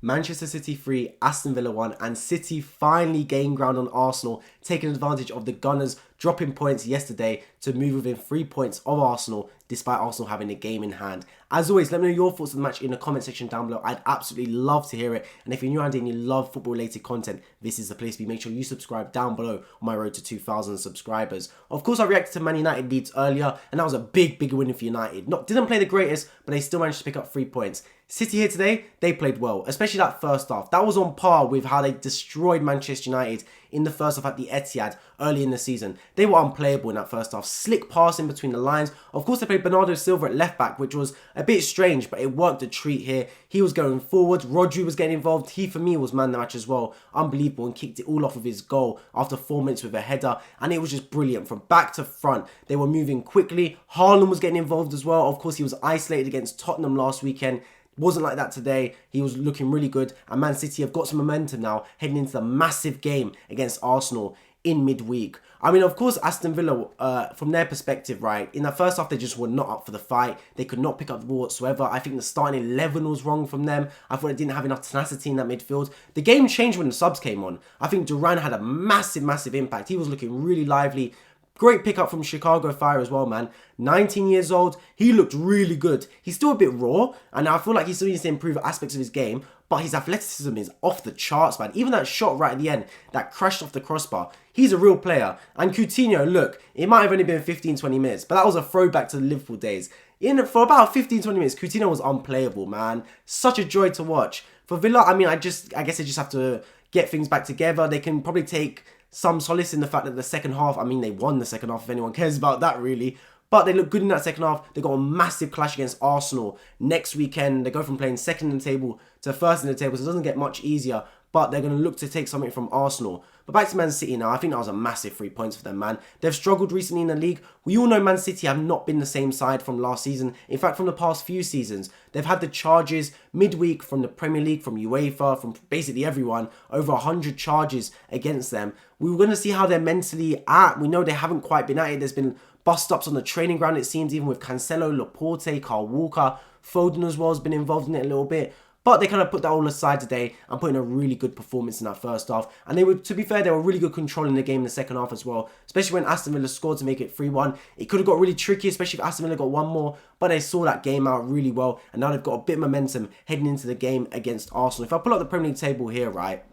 Manchester City 3, Aston Villa 1, and City finally gained ground on Arsenal, taking advantage of the Gunners dropping points yesterday to move within 3 points of Arsenal, despite Arsenal having a game in hand. As always, let me know your thoughts on the match in the comment section down below. I'd absolutely love to hear it. And if you're new around here and you love football related content, this is the place to be. Make sure you subscribe down below on my road to 2,000 subscribers. Of course, I reacted to Man United Leeds earlier, and that was a big win for United. Didn't play the greatest, but they still managed to pick up 3 points. City here today, they played well, especially that first half. That was on par with how they destroyed Manchester United in the first half at the Ethiad early in the season. They were unplayable in that first half. Slick passing between the lines. Of course, they played Bernardo Silva at left back, which was a bit strange, but it worked a treat here. He was going forward. Rodri was getting involved. He, for me, was man of the match as well. Unbelievable, and kicked it all off with his goal after 4 minutes with a header, and it was just brilliant from back to front. They were moving quickly. Haaland was getting involved as well. Of course, he was isolated against Tottenham last weekend. Wasn't like that today. He was looking really good. And Man City have got some momentum now heading into the massive game against Arsenal in midweek. I mean, of course, Aston Villa, from their perspective, right, in the first half, they just were not up for the fight. They could not pick up the ball whatsoever. I think the starting 11 was wrong from them. I thought they didn't have enough tenacity in that midfield. The game changed when the subs came on. I think Duran had a massive impact. He was looking really lively. Great pickup from Chicago Fire as well, man. 19 years old. He looked really good. He's still a bit raw, and I feel like he still needs to improve aspects of his game, but his athleticism is off the charts, man. Even that shot right at the end, that crashed off the crossbar, he's a real player. And Coutinho, look, it might have only been 15-20 minutes, but that was a throwback to the Liverpool days. For about 15-20 minutes, Coutinho was unplayable, man. Such a joy to watch. For Villa, I mean, I guess they just have to get things back together. They can probably take some solace in the fact that the second half, I mean, they won the second half, if anyone cares about that, really. But they look good in that second half. They got a massive clash against Arsenal next weekend. They go from playing second in the table to first in the table, so it doesn't get much easier. But they're going to look to take something from Arsenal. But back to Man City now. I think that was a massive 3 points for them, man. They've struggled recently in the league. We all know Man City have not been the same side from last season. In fact, from the past few seasons, they've had the charges midweek from the Premier League, from UEFA, from basically everyone. Over 100 charges against them. We were going to see how they're mentally at. We know they haven't quite been at it. There's been bust-ups on the training ground, it seems, even with Cancelo, Laporte, Kyle Walker. Foden as well has been involved in it a little bit. But they kind of put that all aside today and put in a really good performance in that first half. And they were, to be fair, they were really good controlling the game in the second half as well. Especially when Aston Villa scored to make it 3-1. It could have got really tricky, especially if Aston Villa got one more. But they saw that game out really well. And now they've got a bit of momentum heading into the game against Arsenal. If I pull up the Premier League table here, right,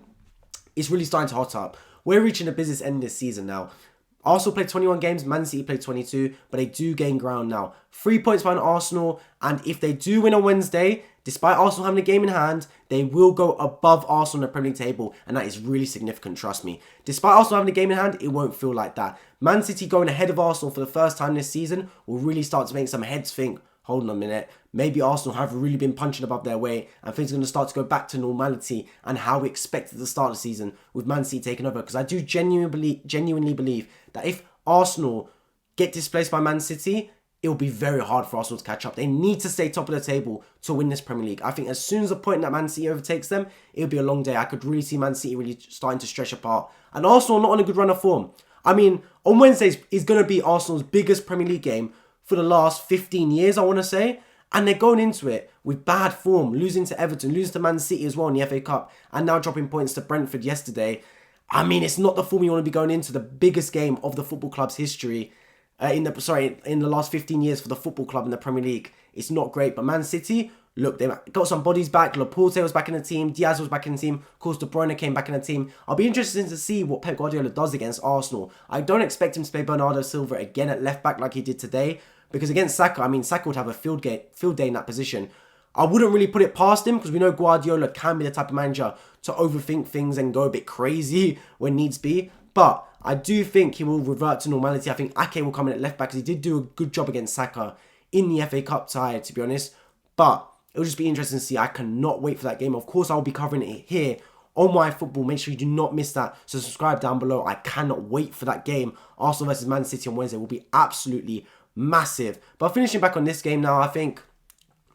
it's really starting to hot up. We're reaching the business end this season now. Arsenal played 21 games, Man City played 22, but they do gain ground now. 3 points behind Arsenal, and if they do win on Wednesday, despite Arsenal having a game in hand, they will go above Arsenal on the Premier League table, and that is really significant, trust me. Despite Arsenal having a game in hand, it won't feel like that. Man City going ahead of Arsenal for the first time this season will really start to make some heads think, hold on a minute, maybe Arsenal have really been punching above their weight and things are going to start to go back to normality and how we expected the start of the season with Man City taking over. Because I do genuinely believe that if Arsenal get displaced by Man City, it will be very hard for Arsenal to catch up. They need to stay top of the table to win this Premier League. I think as soon as the point that Man City overtakes them, it'll be a long day. I could really see Man City really starting to stretch apart. And Arsenal not on a good run of form. I mean, on Wednesdays is going to be Arsenal's biggest Premier League game for the last 15 years, I want to say. And they're going into it with bad form, losing to Everton, losing to Man City as well in the FA Cup, and now dropping points to Brentford yesterday. I mean, it's not the form you want to be going into the biggest game of the football club's history. In the last 15 years for the football club in the Premier League. It's not great. But Man City, look, they got some bodies back. Laporte was back in the team. Diaz was back in the team. Of course, De Bruyne came back in the team. I'll be interested to see what Pep Guardiola does against Arsenal. I don't expect him to play Bernardo Silva again at left back like he did today. Because against Saka, I mean, Saka would have a field day in that position. I wouldn't really put it past him because we know Guardiola can be the type of manager to overthink things and go a bit crazy when needs be. But I do think he will revert to normality. I think Ake will come in at left back because he did do a good job against Saka in the FA Cup tie, to be honest. But it'll just be interesting to see. I cannot wait for that game. Of course, I'll be covering it here on My Football. Make sure you do not miss that. So subscribe down below. I cannot wait for that game. Arsenal versus Man City on Wednesday will be absolutely massive. But finishing back on this game now, I think,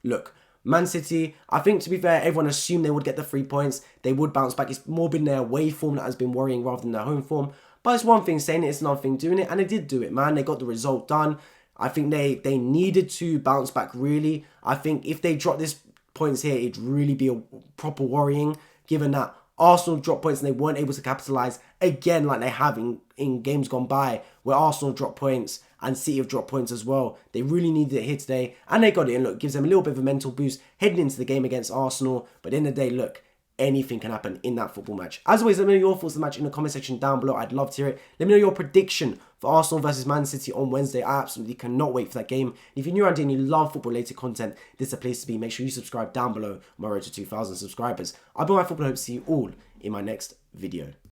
look, Man City, I think, to be fair, everyone assumed they would get the 3 points. They would bounce back. It's more been their away form that has been worrying rather than their home form. But it's one thing saying it, it's another thing doing it. And they did do it, man. They got the result done. I think they needed to bounce back, really. I think if they drop this points here, it'd really be a proper worrying, given that Arsenal dropped points and they weren't able to capitalise again like they have in games gone by, where Arsenal dropped points and City have dropped points as well. They really needed it here today, and they got it. And look, gives them a little bit of a mental boost heading into the game against Arsenal. But at the end of the day, look, anything can happen in that football match. As always, let me know your thoughts on the match in the comment section down below. I'd love to hear it. Let me know your prediction for Arsenal versus Man City on Wednesday. I absolutely cannot wait for that game. And if you're new around here and you love football-related content, this is a place to be. Make sure you subscribe down below on my road to 2,000 subscribers. I'll be my football hope to see you all in my next video.